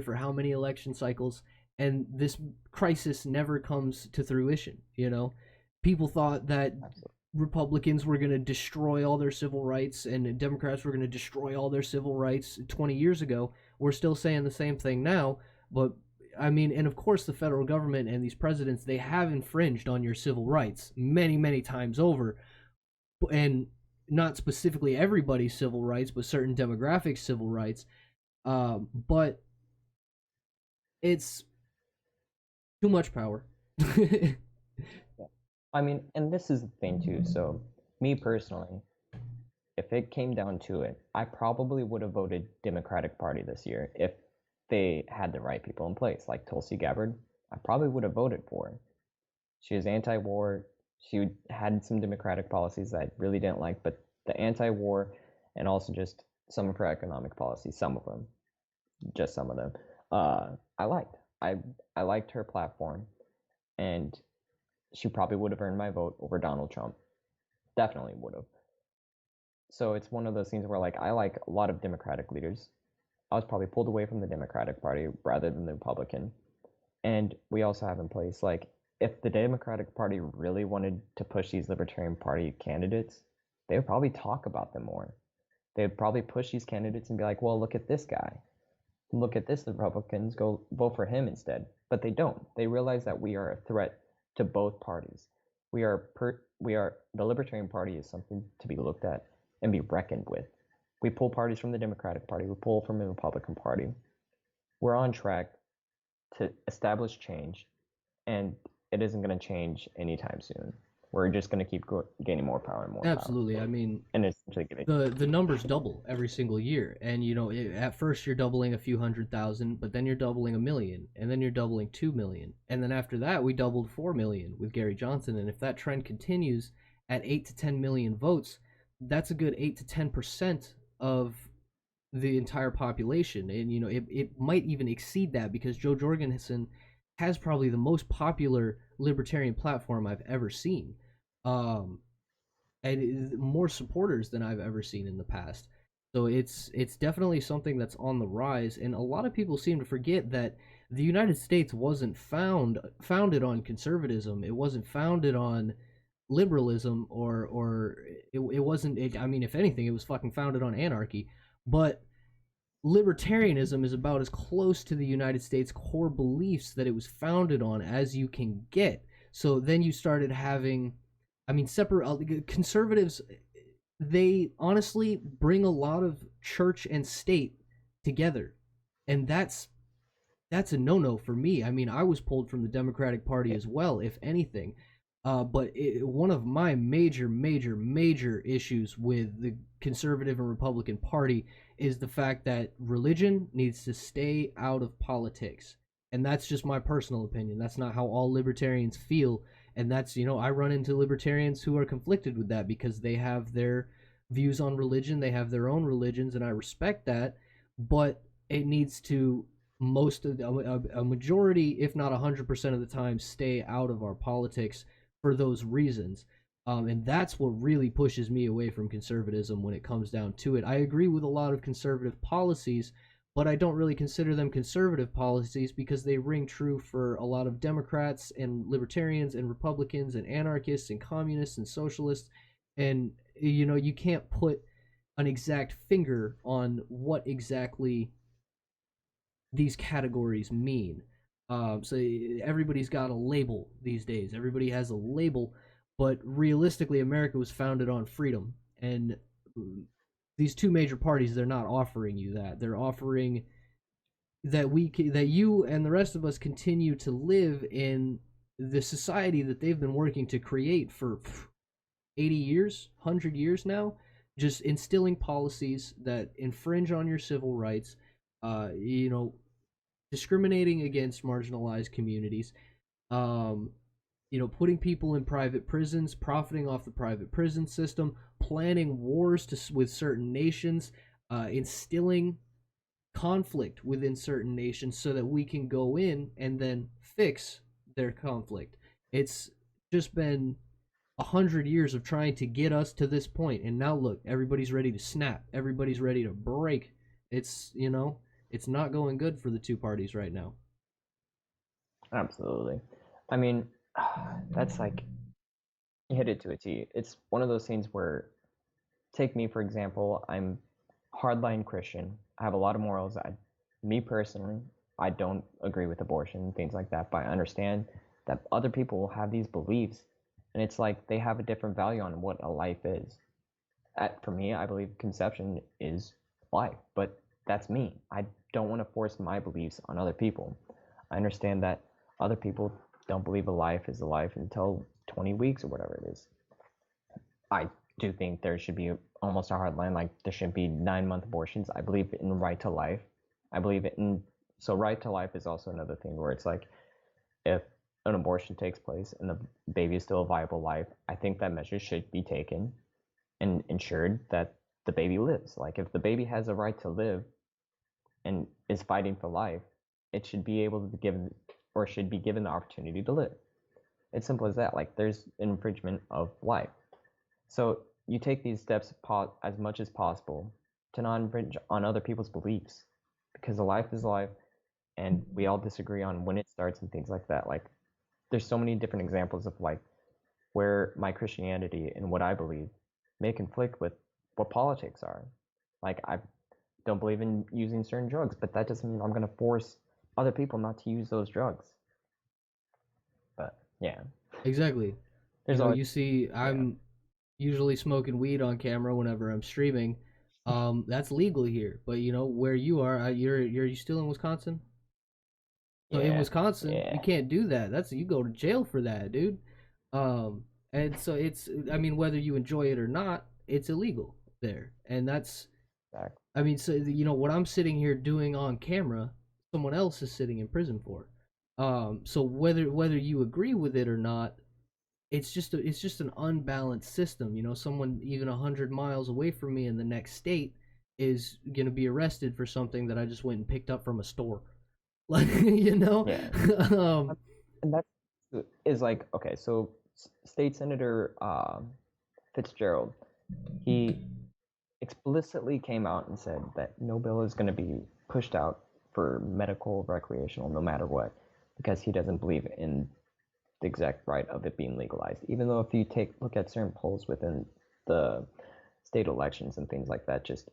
for how many election cycles, and this crisis never comes to fruition. People thought that Republicans were going to destroy all their civil rights and Democrats were going to destroy all their civil rights 20 years ago. We're still saying the same thing now, but I mean, and of course the federal government and these presidents, they have infringed on your civil rights many, many times over. And not specifically everybody's civil rights, but certain demographic civil rights. But it's too much power. I mean, and this is the thing too. So, me personally, if it came down to it, I probably would have voted Democratic Party this year if they had the right people in place, like Tulsi Gabbard. I probably would have voted for her. She was anti-war. She had some democratic policies that I really didn't like, but the anti-war and also just some of her economic policies, some of them, just some of them, I liked. I liked her platform, and she probably would have earned my vote over Donald Trump. Definitely would have. So it's one of those things where like I like a lot of Democratic leaders. I was probably pulled away from the Democratic Party rather than the Republican. And we also have in place, like, if the Democratic Party really wanted to push these Libertarian Party candidates, they would probably talk about them more. They would probably push these candidates and be like, well, look at this guy. Look at this Republicans, go vote for him instead. But they don't. They realize that we are a threat to both parties. The Libertarian Party is something to be looked at and be reckoned with. We pull parties from the Democratic Party, we pull from the Republican Party. We're on track to establish change, and it isn't going to change anytime soon. We're just going to keep gaining more power and more Absolutely. power. I mean, And essentially giving the numbers double every single year, and at first you're doubling a few 100,000, but then you're doubling 1 million, and then you're doubling 2 million, and then after that we doubled 4 million with Gary Johnson. And if that trend continues at 8 to 10 million votes, that's a good 8 to 10% of the entire population. And it might even exceed that, because Joe Jorgensen has probably the most popular libertarian platform I've ever seen. um and more supporters than I've ever seen in the past. So it's definitely something that's on the rise, and a lot of people seem to forget that the United States wasn't founded on conservatism. It wasn't founded on liberalism, or it wasn't. I mean, if anything, it was fucking founded on anarchy. But libertarianism is about as close to the United States core beliefs that it was founded on as you can get. So then you started having, I mean, separate conservatives. They honestly bring a lot of church and state together, and that's a no-no for me. I mean, I was pulled from the Democratic Party as well, if anything. But one of my major issues with the conservative and Republican Party is the fact that religion needs to stay out of politics. And that's just my personal opinion. That's not how all libertarians feel. And that's, I run into libertarians who are conflicted with that, because they have their views on religion, they have their own religions, and I respect that. But it needs to, most of a majority, if not 100% of the time, stay out of our politics for those reasons. And that's what really pushes me away from conservatism when it comes down to it. I agree with a lot of conservative policies, but I don't really consider them conservative policies, because they ring true for a lot of Democrats and libertarians and Republicans and anarchists and communists and socialists. And you can't put an exact finger on what exactly these categories mean. So everybody's got a label these days. Everybody has a label, but realistically, America was founded on freedom, and these two major parties, they're not offering you that. They're offering that you and the rest of us continue to live in the society that they've been working to create for 80 years, 100 years now, just instilling policies that infringe on your civil rights, uh, you know, discriminating against marginalized communities, um, putting people in private prisons, profiting off the private prison system, planning wars with certain nations, instilling conflict within certain nations so that we can go in and then fix their conflict. It's just been 100 years of trying to get us to this point, and now look, everybody's ready to snap. Everybody's ready to break. It's not going good for the two parties right now. Absolutely. I mean, that's like, you hit it to a T. It's one of those things where, take me for example, I'm hardline Christian. I have a lot of morals. Me personally, I don't agree with abortion and things like that, but I understand that other people have these beliefs, and it's like they have a different value on what a life is. For me, I believe conception is life, but that's me. I don't want to force my beliefs on other people. I understand that other people don't believe a life is a life until 20 weeks or whatever it is. I do think there should be almost a hard line, like there shouldn't be 9-month abortions. I believe in right to life. I believe in, so right to life is also another thing where it's like, if an abortion takes place and the baby is still a viable life, I think that measures should be taken and ensured that the baby lives. Like, if the baby has a right to live and is fighting for life, it should be able to give, or should be given the opportunity to live. It's simple as that. Like, there's infringement of life. So you take these steps as much as possible to not infringe on other people's beliefs, because a life is life. and we all disagree on when it starts and things like that. Like, there's so many different examples of like where my Christianity and what I believe may conflict with what politics are. Like, I don't believe in using certain drugs, but that doesn't mean I'm going to force other people not to use those drugs. But yeah, Exactly. You there's know, always, you see, yeah, I'm usually smoking weed on camera whenever I'm streaming. That's legal here, but you know where you are, you're you still in Wisconsin? So in yeah, Wisconsin, you yeah, can't do that. That's you go to jail for that, dude. And so it's, I mean, whether you enjoy it or not, it's illegal there, and that's, exactly. I mean, so you know what I'm sitting here doing on camera, someone else is sitting in prison for. So whether you agree with it or not, it's just an unbalanced system. You know, someone even 100 miles away from me in the next state is gonna be arrested for something that I just went and picked up from a store. Like, you know, Yeah, um, and that is like, okay. So State Senator Fitzgerald, he explicitly came out and said that no bill is going to be pushed out for medical recreational no matter what, because he doesn't believe in the exact right of it being legalized. Even though if you take look at certain polls within the state elections and things like that, just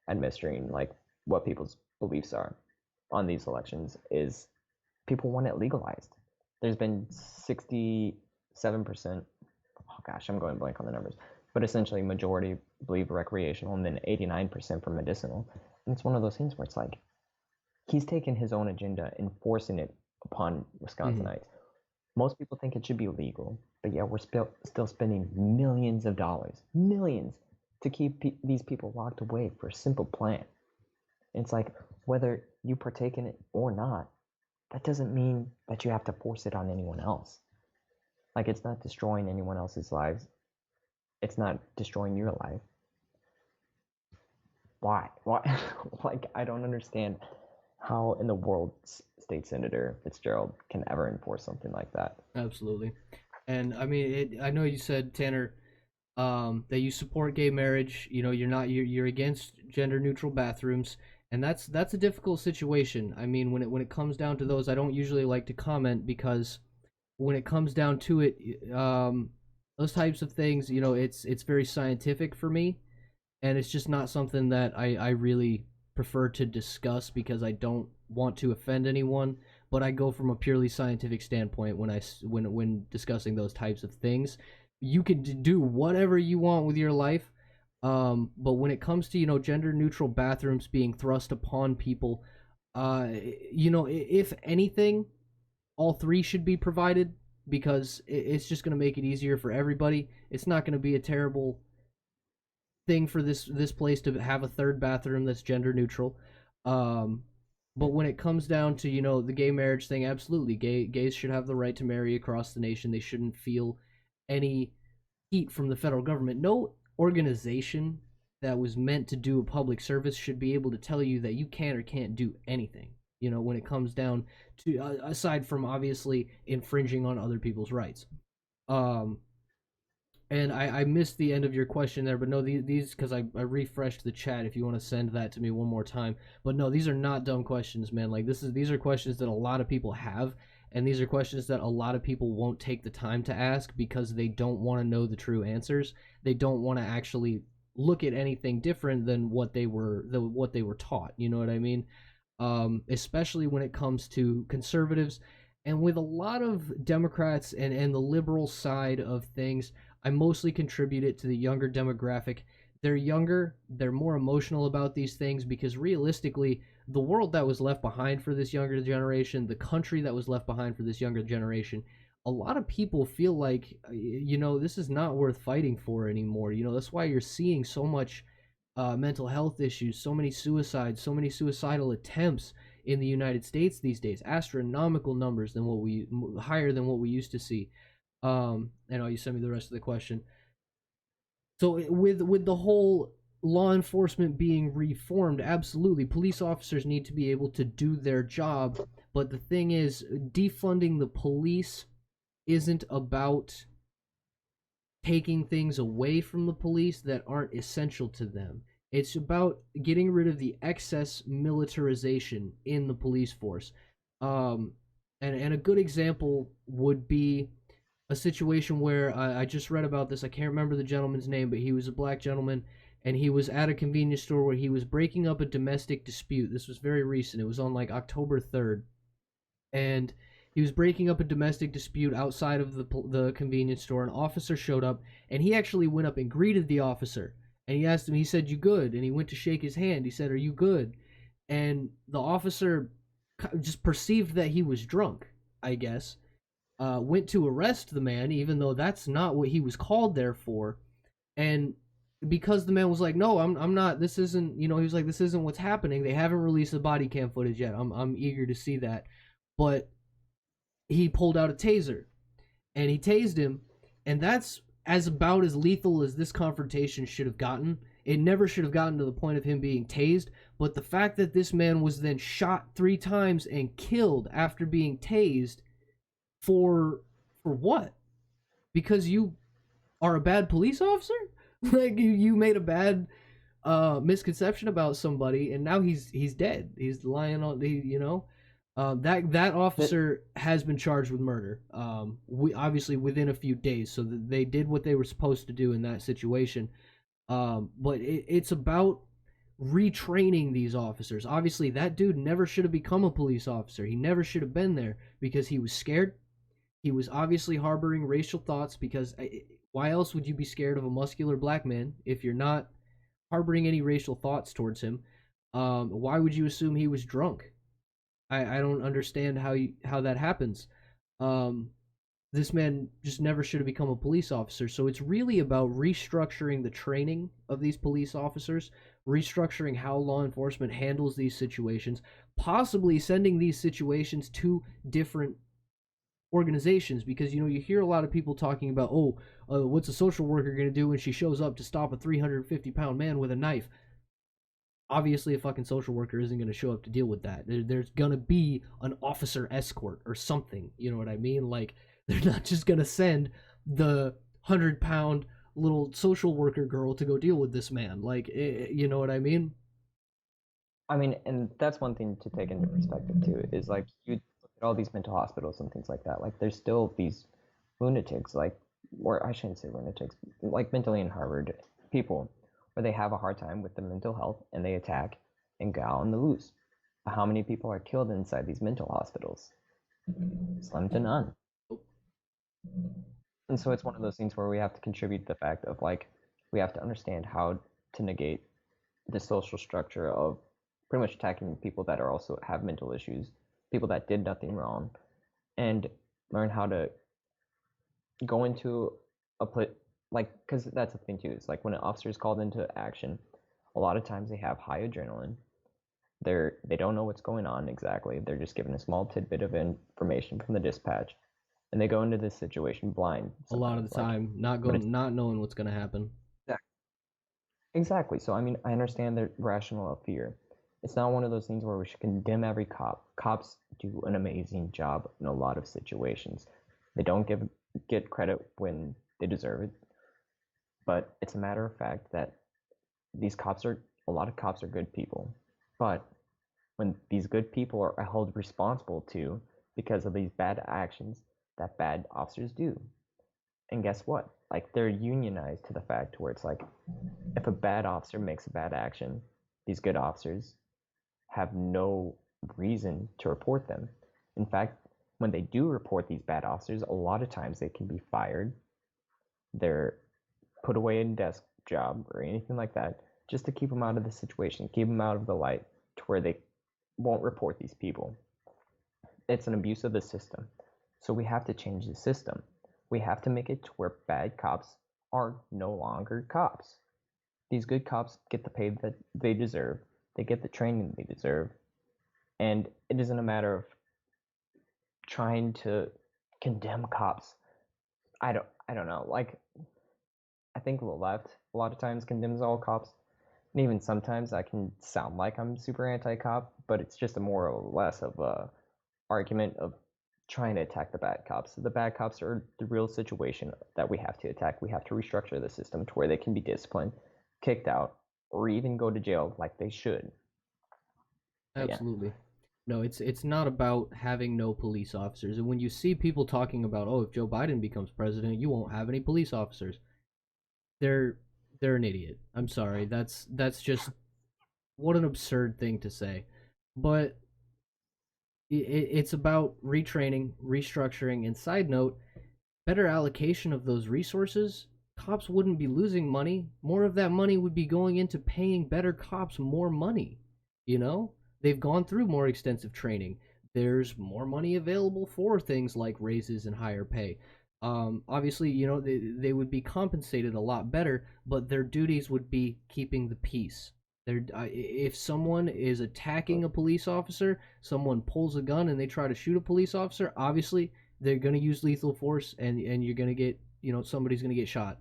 administering like what people's beliefs are on these elections is people want it legalized. There's been 67%. Oh gosh, I'm going blank on the numbers, but essentially majority believe recreational, and then 89% for medicinal. And it's one of those things where it's like he's taken his own agenda and forcing it upon mhm. Wisconsinites. Most people think it should be legal, but yeah, we're still spending millions of dollars, millions, to keep these people locked away for a simple plan. And it's like, whether you partake in it or not, that doesn't mean that you have to force it on anyone else. Like, it's not destroying anyone else's lives. It's not destroying your life. Why? Why? Like, I don't understand how in the world State Senator Fitzgerald can ever enforce something like that. Absolutely. And I mean, I know you said, Tanner, that you support gay marriage. You know, you're against gender neutral bathrooms, and that's a difficult situation. I mean, when it comes down to those, I don't usually like to comment because when it comes down to it, those types of things, you know, it's very scientific for me, and it's just not something that I really prefer to discuss because I don't want to offend anyone. But I go from a purely scientific standpoint when discussing those types of things. You can do whatever you want with your life, but when it comes to, you know, gender neutral bathrooms being thrust upon people, you know, if anything, all three should be provided because it's just going to make it easier for everybody. It's not going to be a terrible thing for this place to have a third bathroom that's gender neutral. Um, but when it comes down to, you know, the gay marriage thing, absolutely, gays should have the right to marry across the nation. They shouldn't feel any heat from the federal government. No organization that was meant to do a public service should be able to tell you that you can or can't do anything. You know, when it comes down to, aside from obviously infringing on other people's rights. Um, and I missed the end of your question there, but no, these because I refreshed the chat. If you want to send that to me one more time, but no, these are not dumb questions, man. Like these are questions that a lot of people have, and these are questions that a lot of people won't take the time to ask because they don't want to know the true answers. They don't want to actually look at anything different than what they were taught. You know what I mean? Especially when it comes to conservatives, and with a lot of Democrats and the liberal side of things. I mostly contribute it to the younger demographic. They're younger, they're more emotional about these things because realistically, the world that was left behind for this younger generation, the country that was left behind for this younger generation, a lot of people feel like, you know, this is not worth fighting for anymore. You know, that's why you're seeing so much mental health issues, so many suicides, so many suicidal attempts in the United States these days. Astronomical numbers than what we higher than what we used to see. And you send me the rest of the question. So with the whole law enforcement being reformed, absolutely, police officers need to be able to do their job. But the thing is, defunding the police isn't about taking things away from the police that aren't essential to them. It's about getting rid of the excess militarization in the police force. Um, and a good example would be a situation where I just read about this. I can't remember the gentleman's name, but he was a black gentleman, and he was at a convenience store where he was breaking up a domestic dispute. This was very recent. It was on like October 3rd, and he was breaking up a domestic dispute outside of the convenience store. An officer showed up, and he actually went up and greeted the officer. And he asked him, he said, "You good?" And he went to shake his hand. He said, "Are you good?" And the officer just perceived that he was drunk, I guess. Went to arrest the man, even though that's not what he was called there for. And because the man was like, "No, I'm not. This isn't." He was like, "This isn't what's happening. They haven't released the body cam footage yet. I'm eager to see that." But he pulled out a taser and he tased him, and that's as about as lethal as this confrontation should have gotten. It never should have gotten to the point of him being tased, but the fact that this man was then shot 3 times and killed after being tased for what? Because you are a bad police officer? Like you made a bad misconception about somebody, and now he's dead. He's lying on that That officer has been charged with murder. We obviously within a few days, so that they did what they were supposed to do in that situation. But it's about retraining these officers. Obviously, that dude never should have become a police officer. He never should have been there because he was scared. He was obviously harboring racial thoughts because why else would you be scared of a muscular black man if you're not harboring any racial thoughts towards him? Why would you assume he was drunk? I don't understand how that happens. Um, this man just never should have become a police officer. So it's really about restructuring the training of these police officers, restructuring how law enforcement handles these situations, possibly sending these situations to different organizations, because you hear a lot of people talking about, what's a social worker going to do when she shows up to stop a 350-pound man with a knife? Obviously a fucking social worker isn't going to show up to deal with that. There's going to be an officer escort or something, you know what I mean? Like, they're not just going to send the 100-pound little social worker girl to go deal with this man. Like, you know what I mean? I mean, and that's one thing to take into perspective too, is like you look at all these mental hospitals and things like that. Like there's still these lunatics, like, or I shouldn't say lunatics, like mentally unharbored people, where they have a hard time with their mental health and they attack and go out on the loose. How many people are killed inside these mental hospitals? Slim to none. And so it's one of those things where we have to contribute the fact of like we have to understand how to negate the social structure of pretty much attacking people that are also have mental issues, people that did nothing wrong, and learn how to go into a put like because that's the thing too. It's like when an officer is called into action, a lot of times they have high adrenaline. They don't know what's going on exactly. They're just given a small tidbit of information from the dispatch, and they go into this situation blind. A lot of Sometimes, the like, time, but it's not knowing what's going to happen. exactly. So I mean, I understand the rationale of fear. It's not one of those things where we should condemn every cop. Cops do an amazing job in a lot of situations. They don't get credit when they deserve it, but it's a matter of fact that these cops are a lot of cops are good people. But when these good people are held responsible to because of these bad actions that bad officers do, and guess what? Like they're unionized to the fact where it's like if a bad officer makes a bad action, these good officers have no reason to report them. In fact, when they do report these bad officers, a lot of times they can be fired. They're put away in desk job or anything like that just to keep them out of the situation, keep them out of the light to where they won't report these people. It's an abuse of the system. So we have to change the system. We have to make it to where bad cops are no longer cops. These good cops get the pay that they deserve, they get the training they deserve, and it isn't a matter of trying to condemn cops. I don't know. Like I think the left a lot of times condemns all cops. And even sometimes I can sound like I'm super anti-cop, but it's just a more or less of a argument of trying to attack the bad cops. The bad cops are the real situation that we have to attack. We have to restructure the system to where they can be disciplined, kicked out, or even go to jail like they should. But yeah. Absolutely. No, it's not about having no police officers. And when you see people talking about, oh, if Joe Biden becomes president, you won't have any police officers. They're they're an idiot. I'm sorry. That's just what an absurd thing to say. But it's about retraining, restructuring, and side note, better allocation of those resources. Cops wouldn't be losing money. More of that money would be going into paying better cops more money. You know, they've gone through more extensive training. There's more money available for things like raises and higher pay. Obviously, they would be compensated a lot better, but their duties would be keeping the peace. If someone is attacking a police officer, someone pulls a gun and they try to shoot a police officer, obviously they're going to use lethal force, and you're going to get, somebody's going to get shot,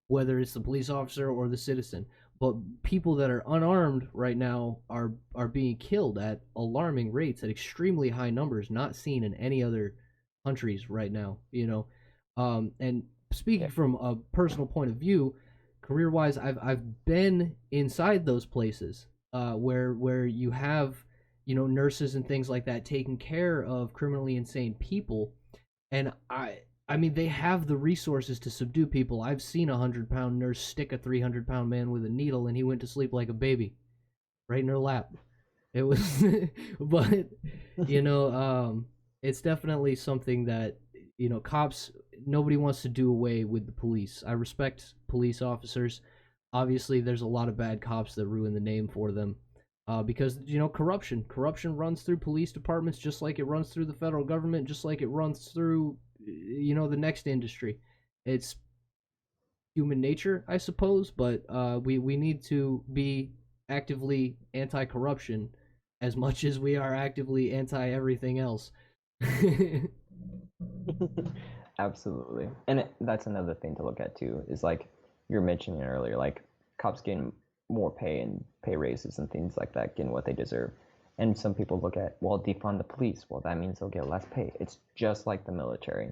whether it's the police officer or the citizen. But people that are unarmed right now are being killed at alarming rates, at extremely high numbers, not seen in any other countries right now. And speaking Yeah. from a personal point of view, career wise, I've been inside those places, where you have, nurses and things like that taking care of criminally insane people. And I mean, they have the resources to subdue people. I've seen a 100-pound nurse stick a 300-pound man with a needle, and he went to sleep like a baby, right in her lap. It was, but you know, it's definitely something that, cops. Nobody wants to do away with the police. I respect police officers. Obviously, there's a lot of bad cops that ruin the name for them. Because corruption runs through police departments just like it runs through the federal government, just like it runs through, the next industry. It's human nature, I suppose, but we need to be actively anti-corruption as much as we are actively anti everything else. Absolutely. And that's another thing to look at too, is like you were mentioning earlier, like cops getting more pay and pay raises and things like that, getting what they deserve. And some people look at, well, defund the police. Well, that means they'll get less pay. It's just like the military.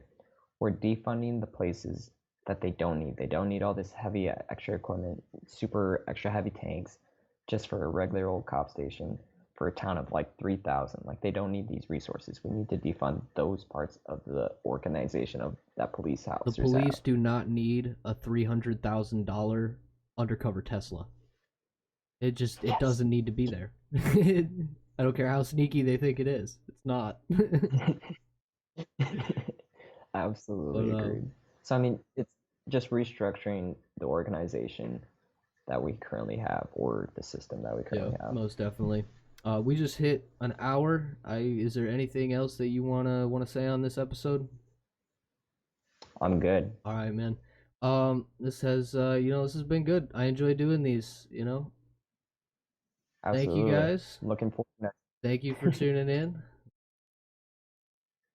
We're defunding the places that they don't need. They don't need all this heavy extra equipment, super extra heavy tanks, just for a regular old cop station for a town of like 3,000. Like, they don't need these resources. We need to defund those parts of the organization of that police The officers police have. do not need a $300,000 undercover Tesla. It Yes. doesn't need to be there. I don't care how sneaky they think it is. It's not. But Absolutely agreed. So, I mean, it's just restructuring the organization that we currently have, or the system that we yeah, currently have. most definitely. We just hit an hour. Is there anything else that you wanna say on this episode? I'm good. All right, man. This has been good. I enjoy doing these. Thank you Absolutely. guys. Looking forward Thank you for to tuning in.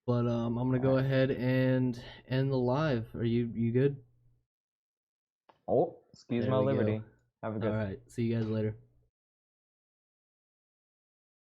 But I'm gonna All go right. ahead and end the live. Are you good? Oh, excuse There my we go. liberty. Have a All good right. See you guys later.